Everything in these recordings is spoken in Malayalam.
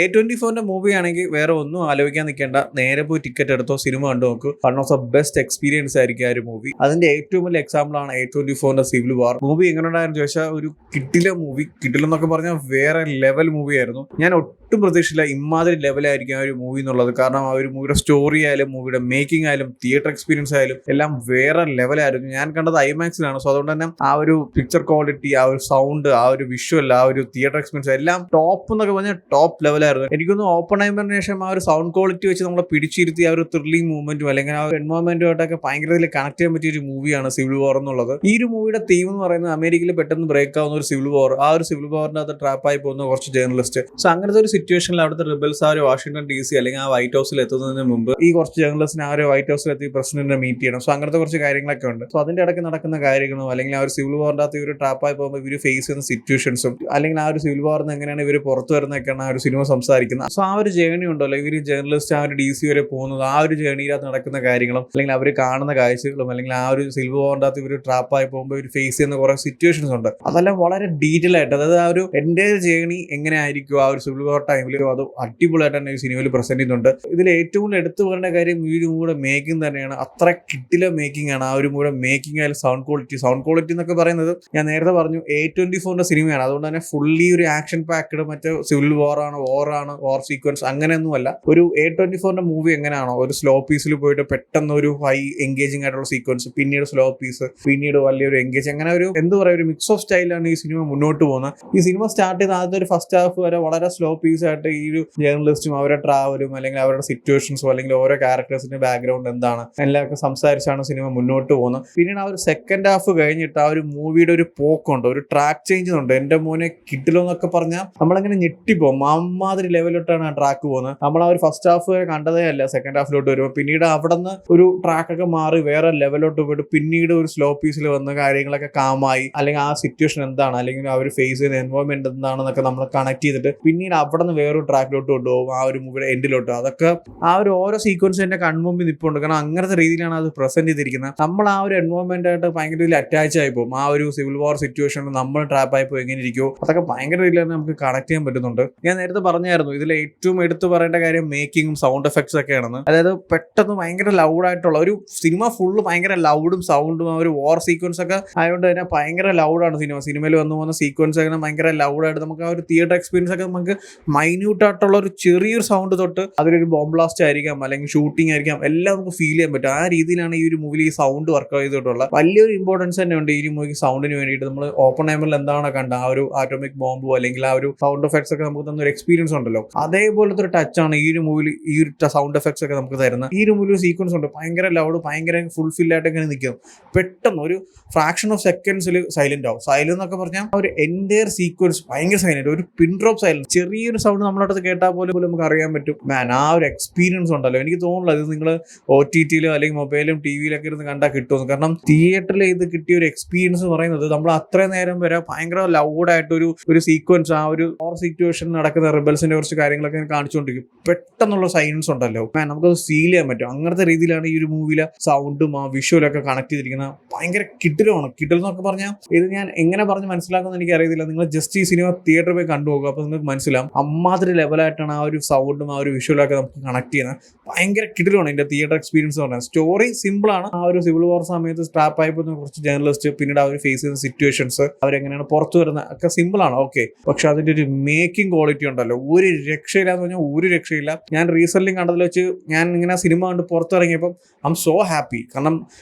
A24 മൂവി ആണെങ്കിൽ വേറെ ഒന്നും ആലോചിക്കാൻ നിൽക്കേണ്ട, നേരെ പോയി ടിക്കറ്റ് എടുത്തോ, സിനിമ കണ്ടു നോക്കൂ. One of the best experience ആയിരിക്കും ആ ഒരു മൂവി. അതിന്റെ ഏറ്റവും വലിയ എക്സാമ്പിൾ ആണ് A24 സിവിൽ വാർ മൂവി. എങ്ങനെ ഉണ്ടായെന്ന് ചോദിച്ചാൽ ഒരു കിട്ടില മൂവി. കിട്ടിലെന്നൊക്കെ പറഞ്ഞാൽ വേറെ ലെവൽ മൂവി ആയിരുന്നു. ഞാൻ ഒട്ടും പ്രതീക്ഷിച്ചില്ല ഇമാതിരി ലെവലായിരിക്കും ആ ഒരു മൂവി എന്നുള്ളത്. കാരണം ആ ഒരു മൂവിയുടെ സ്റ്റോറി ആയാലും മൂവിയുടെ മേക്കിംഗ് ആയാലും തിയേറ്റർ എക്സ്പീരിയൻസ് ആയാലും എല്ലാം വേറെ ലെവലായിരുന്നു. ഞാൻ കണ്ടത് IMAX-ലാണ്. സോ അതുകൊണ്ട് തന്നെ ആ ഒരു പിക്ചർ ക്വാളിറ്റി, ആ ഒരു സൗണ്ട്, ആ ഒരു വിഷ്വൽ, ആ ഒരു തിയേറ്റർ എക്സ്പീരിയൻസ് എല്ലാം ടോപ്പ് എന്നൊക്കെ പറഞ്ഞാൽ ടോപ്പ് ലെവലായിരുന്നു. എനിക്കൊന്ന് ഓപ്പൺഹൈമറിന് ശേഷം ആ ഒരു സൗണ്ട് ക്വാളിറ്റി വെച്ച് നമ്മളെ പിടിച്ചിരുത്തി ആ ഒരു ത്രില്ലിംഗ് മൂവ്മെന്റും അല്ലെങ്കിൽ ആ ഒരു എൻവയോൺമെന്റുമായിട്ടൊക്കെ ഭയങ്കര കണക്ട് ചെയ്യാൻ പറ്റിയ ഒരു മൂവിയാണ് സിവിൽ വാർ എന്നുള്ളത്. ഈ ഒരു മൂവിയുടെ തീം എന്ന് പറയുന്നത് അമേരിക്കയിൽ പെട്ടെന്ന് ബ്രേക്ക് ആവുന്ന ഒരു സിവിൽ വാർ. ആ ഒരു സിവിൽ വാറിന്റെ അകത്ത് ട്രാപ്പായി പോകുന്ന കുറച്ച് ജേർണലിസ്റ്റ്. സോ അങ്ങനത്തെ ഒരു സിറ്റുവേഷനിൽ അവിടുത്തെ റിബൽസ് ആ ഒരു വാഷിംഗ്ടൺ DC അല്ലെങ്കിൽ ആ വൈറ്റ് ഹൗസിൽ എത്തുന്നതിന് മുമ്പ് ഈ കുറച്ച് ജേർണലിസ്റ്റിന് ആ ഒരു വൈറ്റ് ഹൗസിൽ എത്തി പ്രസിഡന്റിനെ മീറ്റ് ചെയ്യണം. സോ അങ്ങനത്തെ കുറച്ച് കാര്യങ്ങളൊക്കെ ഉണ്ട്. സോ അതിന്റെ ഇടയ്ക്ക് നടക്കുന്ന കാര്യങ്ങളും അല്ലെങ്കിൽ ആ ഒരു സിവിൽ വാറിന്റെ അകത്ത് ഇവർ ട്രാപ്പായി പോകുമ്പോൾ ഇവർ ഫേസ് ചെയ്യുന്ന സിറ്റുവേഷൻസും അല്ലെങ്കിൽ ആ ഒരു സിവിൽ വാറിൽ നിന്ന് എങ്ങനെയാണ് ഇവർ പുറത്തു വരുന്നതൊക്കെയാണ് ആ ഒരു സിനിമ സംസാരിക്കുന്നത്. സോ ആ ഒരു ജേണി ഉണ്ടല്ലോ, ഇവർ ജേർണലിസ്റ്റ് ആ ഒരു DC വരെ പോകുന്നത്, ആ ഒരു ജേണിയിലകത്ത് നടക്കുന്ന കാര്യങ്ങളും അല്ലെങ്കിൽ അവർ കാണുന്ന കാഴ്ചകളും അല്ലെങ്കിൽ ആ ഒരു സിവിൽ വാറിന്റെ അകത്ത് ഇവർ ട്രാപ്പായി പോകുമ്പോൾ ഇവർ ഫേസ് ചെയ്യുന്ന കുറെ സിറ്റുവേഷൻസ് ഉണ്ട്. അതെല്ലാം വളരെ ഡീറ്റെയിൽ ആയിട്ട്, അതായത് ആ ഒരു എൻ്റെ ജേണി എങ്ങനെ ആയിരിക്കും ആ ഒരു സിവിൽ വാർ ടൈമിൽ, അത് അടിപൊളിയായിട്ട് തന്നെ ഈ സിനിമയിൽ പ്രസന്റ് ചെയ്യുന്നുണ്ട്. ഇതിൽ ഏറ്റവും കൂടുതൽ എടുത്തു പറയേണ്ട കാര്യം ഈ ഒരു മൂവിയുടെ മേക്കിംഗ് തന്നെയാണ്. അത്ര കിട്ടിലെ മേക്കിംഗ് ആണ് ആ ഒരു മൂവിയുടെ മേക്കിംഗ് ആയാലും സൗണ്ട് ക്വാളിറ്റി എന്നൊക്കെ പറയുന്നത് ഞാൻ നേരത്തെ പറഞ്ഞു A24 സിനിമയാണ്. അതുകൊണ്ട് തന്നെ ഫുള്ളി ഒരു ആക്ഷൻ പാക്ഡ്, മറ്റേ സിവിൽ വാർ സീക്വൻസ് അങ്ങനെയൊന്നുമല്ല. ഒരു A24 മൂവി എങ്ങനെയാണോ ഒരു സ്ലോ പീസിൽ പോയിട്ട് പെട്ടെന്ന് ഒരു ഹൈ എൻഗേജിംഗ് ആയിട്ടുള്ള സീക്വൻസ്, പിന്നീട് സ്ലോ പീസ്, പിന്നീട് വലിയൊരു എൻഗേജ്, അങ്ങനെ ഒരു എന്താ പറയുക, ഒരു മിക്സ് ഓഫ് സ്റ്റൈലാണ് ഈ സിനിമ മുന്നോട്ട് പോകുന്നത്. ഈ സിനിമ സ്റ്റാർട്ട് ചെയ്ത ആദ്യത്തെ ഒരു ഫസ്റ്റ് ഹാഫ് വരെ വളരെ സ്ലോ പീസ് ആയിട്ട് ഈ ഒരു ജേർണലിസ്റ്റും അവരുടെ ട്രാവലും അല്ലെങ്കിൽ അവരുടെ സിറ്റുവേഷൻസും അല്ലെങ്കിൽ ഓരോ ക്യാരക്ടേഴ്സിന്റെ ബാക്ക്ഗ്രൗണ്ട് എന്താണ് എല്ലാവർക്കും സംസാരിച്ചാണ് സിനിമ മുന്നോട്ട് പോകുന്നത്. പിന്നീട് ആ ഒരു സെക്കൻഡ് ഹാഫ് കഴിഞ്ഞിട്ട് ആ ഒരു മൂവിയുടെ ഒരു പോക്കുണ്ട്, ഒരു ട്രാക്ക് ചേഞ്ച് ഉണ്ട്. എന്റെ മോനെ കിട്ടിലോ എന്നൊക്കെ പറഞ്ഞാൽ നമ്മളങ്ങനെ ഞെട്ടിപ്പോകും. അമ്മാതിരി ലെവലിലോട്ടാണ് ആ ട്രാക്ക് പോകുന്നത്. നമ്മൾ ആ ഒരു ഫസ്റ്റ് ഹാഫ് വരെ കണ്ടതേ അല്ല സെക്കൻഡ് ഹാഫിലോട്ട് വരുമ്പോൾ. പിന്നീട് അവിടെ നിന്ന് ഒരു ട്രാക്കൊക്കെ മാറി വേറെ ലെവലിലോട്ട് പോയിട്ട് പിന്നീട് ഒരു സ്ലോ പീസിൽ വന്ന കാര്യങ്ങളൊക്കെ കാമായി, അല്ലെങ്കിൽ ആ സിറ്റുവേഷൻ എന്താണ് അല്ലെങ്കിൽ അവർ ഫേസ് ചെയ്യുന്ന എൻവയോൺമെന്റ് എന്താണെന്നൊക്കെ നമ്മൾ കണക്ട് ചെയ്തിട്ട് പിന്നീട് അവിടെ നിന്ന് വേറൊരു ട്രാക്കിലോട്ട് കൊണ്ടുപോകും, ആ ഒരു മൂവിയുടെ എൻഡിലോട്ട്. അതൊക്കെ ആ ഒരു ഓരോ സീക്വൻസ് എന്റെ കൺമുമ്പിൽ നിൽപ്പുണ്ട്. കാരണം അങ്ങനത്തെ രീതിയിലാണ് അത് പ്രസന്റ് ചെയ്തിരിക്കുന്നത്. നമ്മൾ ആ ഒരു എൻവയോൺമെന്റ് ആയിട്ട് ഭയങ്കര അറ്റാച്ച് ആയി പോകും. ആ ഒരു സിവിൽ വാർ സിറ്റുവേഷനിൽ നമ്മൾ ട്രാപ്പ് ആയി പോയി എങ്ങനെ ഇരിക്കുമോ അതൊക്കെ ഭയങ്കര രീതിയിൽ നമുക്ക് കണക്ട് ചെയ്യാൻ പറ്റുന്നുണ്ട്. ഞാൻ നേരത്തെ പറഞ്ഞായിരുന്നു ഇതിൽ ഏറ്റവും എടുത്തു പറയേണ്ട കാര്യം മേക്കിങ്ങും സൗണ്ട് എഫക്ട്സ് ഒക്കെയാണെന്ന്. അതായത് പെട്ടെന്ന് ഭയങ്കര ലൗഡായിട്ടുള്ള ഒരു സിനിമ, ഫുള്ള് ഭയങ്കര ലൗഡും സൗണ്ടും, ആ ഒരു വാർ സീക്വൻസ് ഒക്കെ ആയതുകൊണ്ട് തന്നെ ഭയങ്കര ലൗഡാണ് സിനിമയിൽ വന്നു പോകുന്ന സീക്വൻസ് ഒക്കെ ഭയങ്കര ലൗഡായിട്ട് നമുക്ക് ആ ഒരു തിയേറ്റർ എക്സ്പീരിയൻസ് ഒക്കെ നമുക്ക് മൈന്യൂട്ട് ആയിട്ടുള്ള ഒരു ചെറിയൊരു സൗണ്ട് തൊട്ട് അതിലൊരു ബോംബ് ബ്ലാസ്റ്റ് ആയിരിക്കാം അല്ലെങ്കിൽ ഷൂട്ടിംഗ് ആയിരിക്കാം, എല്ലാം നമുക്ക് ഫീൽ ചെയ്യാൻ പറ്റും. ആ രീതിയിലാണ് ഈ ഒരു മൂവിയിൽ ഈ സൗണ്ട് വർക്ക് ചെയ്തിട്ടുള്ള വലിയൊരു ഇമ്പോർട്ടൻസ് തന്നെ ഉണ്ട് ഈ ഒരു മൂവിക്ക് സൗണ്ടിന് വേണ്ടിയിട്ട്. നമ്മൾ ഓപ്പൺഹൈമറിൽ എന്താണ് കണ്ട ആ ഒരു ആറ്റോമിക് ബോംബോ അല്ലെങ്കിൽ ആ ഒരു സൗണ്ട് എഫക്ട്സ് ഒക്കെ നമുക്ക് തന്ന ഒരു എക്സ്പീരിയൻസ് ഉണ്ടല്ലോ, അതേപോലത്തെ ഒരു ടച്ചാണ് ഈ ഒരു മൂവിയിൽ ഈ ഒരു സൗണ്ട് എഫക്ട്സ് ഒക്കെ നമുക്ക് തരുന്നത്. ഈ ഒരു മൂവിൽ സീക്വൻസ് ഉണ്ട് ഭയങ്കര ലൗഡ്, ഭയങ്കര ഫുൾഫിൽ ആയിട്ട് ഇങ്ങനെ നിൽക്കും. പെട്ടെന്ന് ഒരു ഫ്രാക്ഷൻ ഓഫ് സെക്കൻഡ്സിൽ സൈലന്റ് ആവും. സൈലന്റ് എന്നൊക്കെ പറഞ്ഞാൽ ഒരു എൻറ്റയർ സീക്വൻസ് ഭയങ്കര സൈലന്റ്, ഒരു പിൻ ഡ്രോപ്പ് സൈലന്റ്, ചെറിയൊരു സൗണ്ട് നമ്മളടുത്ത് കേട്ടാൽ പോലും നമുക്ക് അറിയാൻ പറ്റും. മാൻ, ആ ഒരു എക്സ്പീരിയൻസ് ഉണ്ടല്ലോ. എനിക്ക് തോന്നുന്നില്ല ഇത് നിങ്ങൾ OTT-യിലോ അല്ലെങ്കിൽ മൊബൈലും TV-യിലൊക്കെ ഇരുന്ന് കണ്ടാൽ കിട്ടുമെന്ന്. കാരണം തിയേറ്ററിൽ ഇത് കിട്ടിയ ഒരു എക്സ്പീരിയൻസ് എന്ന് പറയുന്നത് നമ്മൾ അത്രയും നേരം വരെ ഭയങ്കര ലൗഡായിട്ടൊരു സീക്വൻസ്, ആ ഒരു സിറ്റുവേഷൻ നടക്കുന്ന റിബൽസിന്റെ കുറച്ച് കാര്യങ്ങളൊക്കെ കാണിച്ചുകൊണ്ടിരിക്കും. പെട്ടെന്നുള്ള സൈലൻസ് ഉണ്ടല്ലോ, നമുക്കത് ഫീൽ ചെയ്യാൻ പറ്റും. അങ്ങനത്തെ രീതിയിലാണ് ഈ ഒരു മൂവിയിലെ സൗണ്ടും ആ വിഷ്വലൊക്കെ കണക്ട് ചെയ്തിരിക്കുന്നത്. ഭയങ്കര കിടിലമാണ്. എന്നൊക്കെ പറഞ്ഞാൽ ഇത് ഞാൻ എങ്ങനെ പറഞ്ഞ് മനസ്സിലാക്കുമെന്ന് എനിക്ക് അറിയത്തില്ല. നിങ്ങൾ ജസ്റ്റ് ഈ സിനിമ തിയേറ്ററിൽ പോയി കണ്ടുപോകുക, അപ്പോൾ നിങ്ങൾക്ക് മനസ്സിലാവും അമ്മാതിരി ലെവലായിട്ടാണ് ആ ഒരു സൗണ്ടും ആ ഒരു വിഷ്വലൊക്കെ നമുക്ക് കണക്ട് ചെയ്യുന്നത്. ഭയങ്കര കിടിലാണ് ഇതിന്റെ തിയേറ്റർ എക്സ്പീരിയൻസ് എന്ന് പറഞ്ഞാൽ. സ്റ്റോറി സിമ്പിളാണ്. ആ ഒരു സിവിൽ വാർ സമയത്ത് സ്ട്രാപ്പ് ആയി പോകുന്ന കുറച്ച് ജേർണലിസ്റ്റ്, പിന്നീട് അവർ ഫേസ് ചെയ്യുന്ന സിറ്റുവേഷൻസ്, അവരെങ്ങനെയാണ് പുറത്തു വരുന്നത് ഒക്കെ സിമ്പിളാണ്, ഓക്കെ. പക്ഷെ അതിന്റെ ഒരു മേക്കിംഗ് ക്വാളിറ്റി ഉണ്ടല്ലോ, ഒരു രക്ഷയില്ല എന്ന് പറഞ്ഞാൽ ഒരു രക്ഷയില്ല. ഞാൻ റീസെന്റ് കണ്ടതിൽ വെച്ച് ഞാൻ ഇങ്ങനെ സിനിമ കണ്ട് പുറത്തിറങ്ങിയപ്പോൾ ഐ എം സോ ഹാപ്പി. കാരണം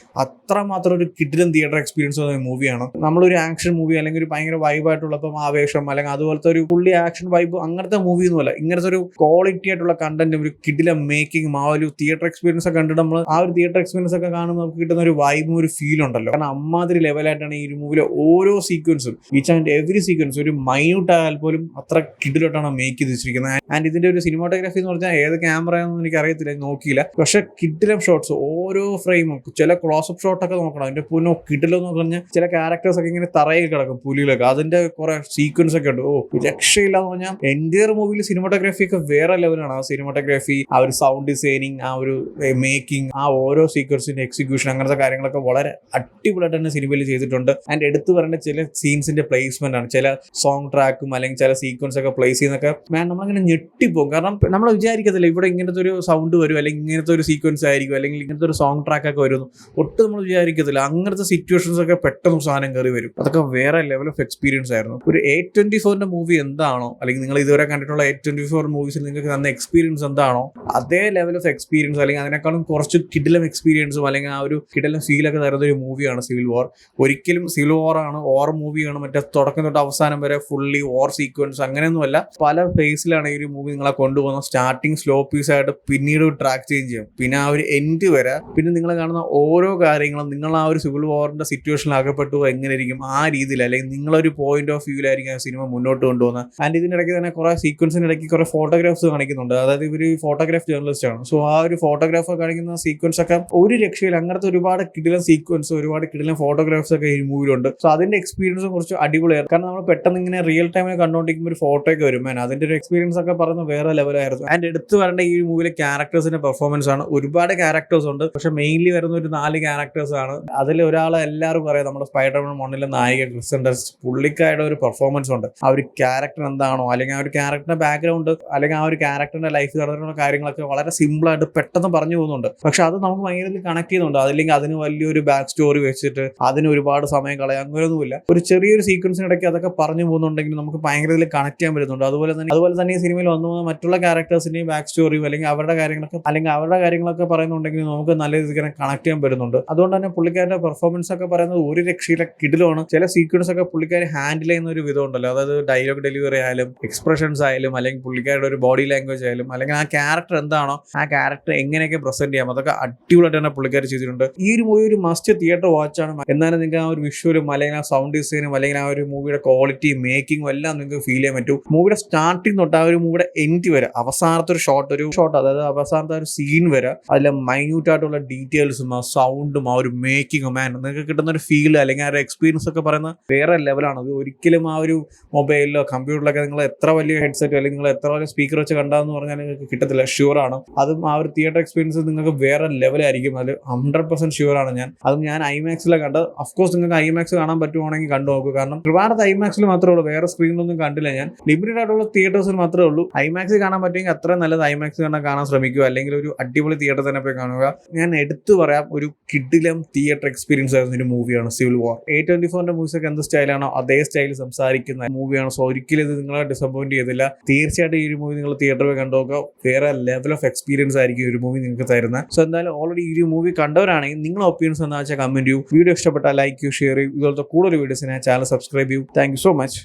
അത്രമാത്രം ഒരു കിടിലൻ തിയേറ്റർ എക്സ്പീരിയൻസ് മൂവിയാണ്. നമ്മളൊരു ആക്ഷൻ മൂവി അല്ലെങ്കിൽ ഒരു ഭയങ്കര വൈബായിട്ടുള്ളപ്പം ആവേശം അല്ലെങ്കിൽ അതുപോലത്തെ ഒരു ഫുള്ളി ആക്ഷൻ വൈബ് അങ്ങനത്തെ മൂവി ഒന്നുമല്ല. ഇങ്ങനത്തെ ഒരു ക്വാളിറ്റി ആയിട്ടുള്ള കണ്ടന്റും ഒരു കിടിലൻ മേക്കിംഗ്, ആ ഒരു തിയേറ്റർ എക്സ്പീരിയൻസ് ഒക്കെ കണ്ടിട്ട് നമ്മൾ ആ ഒരു തിയേറ്റർ എക്സ്പീരിയൻസ് ഒക്കെ കാണുമ്പോൾ നമുക്ക് കിട്ടുന്ന ഒരു വൈബും ഒരു ഫീൽ ഉണ്ടല്ലോ. കാരണം അമ്മാതിരി ലെവലായിട്ടാണ് ഈ ഒരു മൂവിയിലെ ഓരോ സീക്വൻസും, ഈച്ച് ആൻഡ് എവറി സീക്വൻസ് ഒരു മൈന്യൂട്ട് ആയാൽ പോലും അത്ര കിടിലോട്ടാണ് മേക്ക് ചെയ്ത് വെച്ചിരിക്കുന്നത്. ആൻഡ് ഇതിന്റെ ഒരു സിനിമാറ്റോഗ്രാഫി എന്ന് പറഞ്ഞാൽ ഏത് ക്യാമറ ആണെന്ന് എനിക്ക് അറിയത്തില്ല, നോക്കിയില്ല. പക്ഷെ കിടിലം ഷോട്ട്സ്, ഓരോ ഫ്രെയിമും, ചില ക്ലോസപ്പ് ഷോട്ടൊക്കെ നോക്കണം. അതിന്റെ പുനോ കിടിലോ എന്ന് പറഞ്ഞാൽ ചില ക്യാരക്ടേഴ്സ് ഒക്കെ ഇങ്ങനെ തറയിൽ കിടക്കും, പുലികളൊക്കെ, അതിന്റെ കുറെ സീക്വൻസ് ഒക്കെ ഉണ്ട്. രക്ഷയില്ലാന്ന് പറഞ്ഞാൽ എൻറ്റയർ ഒരു മൂവിയിൽ സിനിമാറ്റോഗ്രാഫി ഒക്കെ വേറെ ലെവലാണ്. ആ സിനിമാറ്റോഗ്രാഫി, ആ ഒരു സൗണ്ട് ഡിസൈനിങ്, ആ ഒരു മേക്കിംഗ്, ആ ഓരോ സീക്വൻസിന്റെ എക്സിക്യൂഷൻ, അങ്ങനത്തെ കാര്യങ്ങളൊക്കെ വളരെ അടിപൊളിയായിട്ട് തന്നെ സിനിമയിൽ ചെയ്തിട്ടുണ്ട്. ആൻഡ് എടുത്തു പറയേണ്ട ചില സീൻസിന്റെ പ്ലേസ്മെന്റ് ആണ്. ചില സോങ് ട്രാക്കും അല്ലെങ്കിൽ ചില സീക്വൻസ് ഒക്കെ പ്ലേസ് ചെയ്യുന്നൊക്കെ നമ്മളിങ്ങനെ ഞെട്ടിപ്പോകും. കാരണം നമ്മൾ വിചാരിക്കത്തില്ല ഇവിടെ ഇങ്ങനത്തെ ഒരു സൗണ്ട് വരും, അല്ലെങ്കിൽ ഇങ്ങനത്തെ ഒരു സീക്വൻസ് ആയിരിക്കും, അല്ലെങ്കിൽ ഇങ്ങനത്തെ ഒരു സോങ് ട്രാക്ക് ഒക്കെ വരുന്നു ഒട്ടും നമ്മൾ വിചാരിക്കത്തില്ല. അങ്ങനത്തെ സിറ്റുവേഷൻസ് ഒക്കെ പെട്ടെന്ന് സാധനം കയറി വരും. അതൊക്കെ വേറെ ലെവൽ ഓഫ് എക്സ്പീരിയൻസ് ആയിരുന്നു. ഒരു A24 മൂവി എന്താണോ, അല്ലെങ്കിൽ നിങ്ങൾ ഇതുവരെ കണ്ടിട്ടുള്ള A24 മൂവീസിൽ നിങ്ങൾക്ക് തന്ന എക്സ്പീരിയൻസ് എന്താണോ അതേ ലെവൽ ഓഫ് എക്സ്പീരിയൻസ്, അല്ലെങ്കിൽ അതിനേക്കാളും കുറച്ച് കിടിലം എക്സ്പീരിയൻസും അല്ലെങ്കിൽ ആ ഒരു കിടിലം ഫീലൊക്കെ തരുന്ന ഒരു മൂവിയാണ് സിവിൽ വാർ. ഒരിക്കലും സിവിൽ വാർ ആണ് വാർ മൂവിയാണ് മറ്റേ തുടക്കം തൊട്ട് അവസാനം വരെ ഫുള്ളി വാർ സീക്വൻസ് അങ്ങനെയൊന്നുമല്ല. പല ഫേസിലാണ് ഈ ഒരു മൂവി നിങ്ങളെ കൊണ്ടുപോകുന്നത്. സ്റ്റാർട്ടിങ് സ്ലോ പീസ് ആയിട്ട് പിന്നീട് ട്രാക്ക് ചേഞ്ച് ചെയ്യും, പിന്നെ ആ ഒരു എൻഡ് വരെ, പിന്നെ നിങ്ങൾ കാണുന്ന ഓരോ കാര്യങ്ങളും നിങ്ങൾ ആ ഒരു സിവിൽ വാറിന്റെ സിറ്റുവേഷനിൽ അകപ്പെട്ടു എങ്ങനെ ഇരിക്കും ആ രീതിയിൽ, അല്ലെങ്കിൽ നിങ്ങളൊരു പോയിന്റ് ഓഫ് വ്യൂവിലായിരിക്കും ആ സിനിമ മുന്നോട്ട് കൊണ്ടുപോകുന്നത്. ആൻഡ് ഇതിനിടയ്ക്ക് തന്നെ കുറെ സീക്വൻസിനിടയ്ക്ക് കുറെ ഫോട്ടോഗ്രാഫ്സ് കാണിക്കുന്നുണ്ട്. അതായത് ഇവർ ഫോട്ടോഗ്രാഫ് ജേർണലിസ്റ്റ് ആണ്. സോ ആ ഒരു ഫോട്ടോഗ്രാഫ് കാണിക്കുന്ന സീക്വൻസ് ഒക്കെ ഒരു രക്ഷയില്ല. അങ്ങനത്തെ ഒരുപാട് കിടിലൻ സീക്വൻസ്, ഒരുപാട് കിടിലൻ ഫോട്ടോഗ്രാഫ്സ് ഒക്കെ ഈ മൂവിയിലുണ്ട്. സോ അതിന്റെ എക്സ്പീരിയൻസും കുറച്ച് അടിപൊളിയാണ്. കാരണം നമ്മൾ പെട്ടെന്ന് ഇങ്ങനെ റിയൽ ടൈമിൽ കണ്ടുകൊണ്ടിരിക്കുമ്പോൾ ഒരു ഫോട്ടോ ഒക്കെ വരും. അതിന്റെ ഒരു എക്സ്പീരിയൻസ് ഒക്കെ പറയുന്നത് വേറെ ലെവലായിരുന്നു. ആൻഡ് എടുത്തു വരേണ്ട ഈ മൂവിയിലെ ക്യാരക്ടേഴ്സിന്റെ പെർഫോമൻസ് ആണ്. ഒരുപാട് ക്യാരക്ടേഴ്സ് ഉണ്ട്, പക്ഷെ മെയിൻലി വരുന്ന ഒരു 4 ക്യാരക്ടേഴ്സ് ആണ്. അതിൽ ഒരാളെ എല്ലാവരും പറയാം, നമ്മുടെ സ്പൈഡർമാൻ 1 നായിക ക്രിസ്റ്റൻ ഡസ്റ്റ്. പുള്ളിക്കാരുടെ ഒരു പെർഫോമൻസ് ഉണ്ട്. ആ ഒരു ക്യാരക്ടർ എന്താണോ, അല്ലെങ്കിൽ ആ ഒരു ക്യാരക്ടറിന്റെ ബാക്ക്ഗ്രൗണ്ട്, അല്ലെങ്കിൽ ആ ഒരു ക്യാരക്ടറിന്റെ ലൈഫ് നടക്കുന്ന കാര്യങ്ങളൊക്കെ വളരെ സിമ്പിൾ ആയിട്ട് പെട്ടെന്ന് പറഞ്ഞു പോകുന്നുണ്ട്. പക്ഷെ അത് നമുക്ക് ഭയങ്കര കണക്ട് ചെയ്യുന്നുണ്ട്. അതില്ലെങ്കിൽ അതിന് വലിയൊരു ബാക്ക് സ്റ്റോറി വെച്ചിട്ട് അതിന് ഒരുപാട് സമയം കളയാം, അങ്ങനെയൊന്നുമില്ല. ഒരു ചെറിയൊരു സീക്വൻസിനിടയ്ക്ക് അതൊക്കെ പറഞ്ഞു പോകുന്നുണ്ടെങ്കിൽ നമുക്ക് ഭയങ്കര കണക്ട് ചെയ്യാൻ പറ്റുന്നുണ്ട്. അതുപോലെ തന്നെ ഈ സിനിമയിൽ വന്നു മറ്റുള്ള ക്യാരക്ടേഴ്സിന്റെയും ബാക്ക് സ്റ്റോറിയും അല്ലെങ്കിൽ അവരുടെ കാര്യങ്ങളൊക്കെ പറയുന്നുണ്ടെങ്കിൽ നമുക്ക് നല്ല രീതിക്ക് കണക്ട് ചെയ്യാൻ പറ്റുന്നുണ്ട്. അതുകൊണ്ട് തന്നെ പുള്ളിക്കാരുടെ പെർഫോമൻസ് ഒക്കെ പറയുന്നത് ഒരു രക്ഷയിലെ കിടിലാണ്. ചില സീക്വൻസ് ഒക്കെ പുള്ളിക്കാർ ഹാൻഡിൽ ചെയ്യുന്ന ഒരു വിധം ഉണ്ടല്ലോ, അതായത് ഡയലോഗ് ഡെലിവറി ആയാലും എക്സ്പ്രഷൻസ് ആയാലും അല്ലെങ്കിൽ പുള്ളിക്കാരുടെ ഒരു ബോഡി ലാംഗ്വേജ് ആയാലും അല്ലെങ്കിൽ ആ ക്യാരക്ടർ എന്താണോ ആ ക്യാരക്ടർ എങ്ങനെയൊക്കെ പ്രസന്റ് ചെയ്യാം അതൊക്കെ അടിപൊളിയായിട്ട് തന്നെ പുള്ളിക്കാർ ചെയ്തിട്ടുണ്ട്. ഈ ഒരു മൂവി ഒരു മസ്റ്റ് തിയേറ്റർ വാച്ചാണ്. എന്നാലും നിങ്ങൾക്ക് ആ ഒരു വിഷ്വലും അല്ലെങ്കിൽ ആ സൗണ്ട് ഡിസൈനും അല്ലെങ്കിൽ ആ ഒരു മൂവിയുടെ ക്വാളിറ്റിയും മേക്കിങ്ങും എല്ലാം നിങ്ങൾക്ക് ഫീൽ ചെയ്യാൻ പറ്റും. മൂവിയുടെ സ്റ്റാർട്ടിങ് തൊട്ട് ആ ഒരു മൂവിയുടെ എൻഡ് വരെ, അവസാനത്തെ ഒരു ഷോട്ട് അതായത് അവസാനത്തെ ഒരു സീൻ വരെ അതിലെ മൈന്യൂട്ട് ആയിട്ടുള്ള ഡീറ്റെയിൽസും ആ സൗണ്ടും ആ ഒരു മേക്കിങ്ങും നിങ്ങൾക്ക് കിട്ടുന്ന ഒരു ഫീൽ അല്ലെങ്കിൽ ആ ഒരു എക്സ്പീരിയൻസ് ഒക്കെ പറയുന്ന വേറെ ലെവലാണ്. അത് ഒരിക്കലും ആ ഒരു മൊബൈലിലോ കമ്പ്യൂട്ടറിലൊക്കെ നിങ്ങൾ എത്ര വലിയ ഹെഡ്സെറ്റ് അല്ലെങ്കിൽ നിങ്ങൾ എത്ര വലിയ സ്പീക്കർ വെച്ച് കണ്ടാന്ന് പറഞ്ഞാൽ നിങ്ങൾക്ക് കിട്ടത്തില്ല. ഷുവറാണ്. അതും ആ ഒരു തിയേറ്റർ എക്സ്പീരിയൻസ് നിങ്ങൾക്ക് വേറെ ലെവലായിരിക്കും. അത് 100% ഷുവറാണ്. ഞാൻ ഐമാക്സിലാണ് കണ്ടത്. അഫ്കോഴ്സ് നിങ്ങൾക്ക് ഐമാക്സ് കാണാൻ പറ്റുവാണെങ്കിൽ കണ്ടു നോക്കുക. കാരണം ഒരുപാട് ഐമാക്സിൽ മാത്രമേ ഉള്ളൂ, വേറെ സ്ക്രീനിലൊന്നും കണ്ടില്ല. ഞാൻ ലിമിറ്റഡ് ആയിട്ടുള്ള തിയേറ്റേഴ്സിൽ മാത്രമേ ഉള്ളൂ. ഐമാക്സ് കാണാൻ പറ്റുമെങ്കിൽ അത്ര നല്ലത് ഐമാക്സ് കാണാൻ ശ്രമിക്കുക, അല്ലെങ്കിൽ ഒരു അടിപൊളി തിയേറ്റർ തന്നെ പോയി കാണുക. ഞാൻ എടുത്തു പറയാം, ഒരു കിടിലം തിയേറ്റർ എക്സ്പീരിയൻസ് ആയിരുന്ന ഒരു മൂവിയാണ് സിവിൽ വാർ. A24 മൂവീസ് ഒക്കെ എന്ത് സ്റ്റൈലാണോ അതേ സ്റ്റൈലിൽ സംസാരിക്കുന്ന മൂവിയാണ്. സോ ഒരിക്കലും ഇത് നിങ്ങളെ ഡിസപ്പോയിന്റ് ചെയ്തില്ല. തീർച്ചയായിട്ടും ഈ ഒരു മൂവി നിങ്ങൾ തിയേറ്ററിൽ പോയി കണ്ടുനോക്കുക. വേറെ ലെവൽ ഓഫ് എക്സ്പീരിയൻസ് ആയിരിക്കും ഈ ഒരു മൂവി നിങ്ങൾക്ക് തരുന്നത്. സോ എന്തായാലും ഓൾറെഡി ഈ ഒരു മൂവി കണ്ടവരാണെങ്കിൽ നിങ്ങളുടെ ഒപ്പീനിയൻസ് എന്താ വെച്ചാൽ കമന്റ് ചെയ്യൂ. വീഡിയോ ഇഷ്ടപ്പെട്ടാൽ ലൈക്ക് ചെയ്യൂ, ഷെയർ ചെയ്യൂ. ഇതുപോലത്തെ കൂടുതൽ വീഡിയോസിനെ ചാനൽ സബ്സ്ക്രൈബ് ചെയ്യൂ. Thank you so much.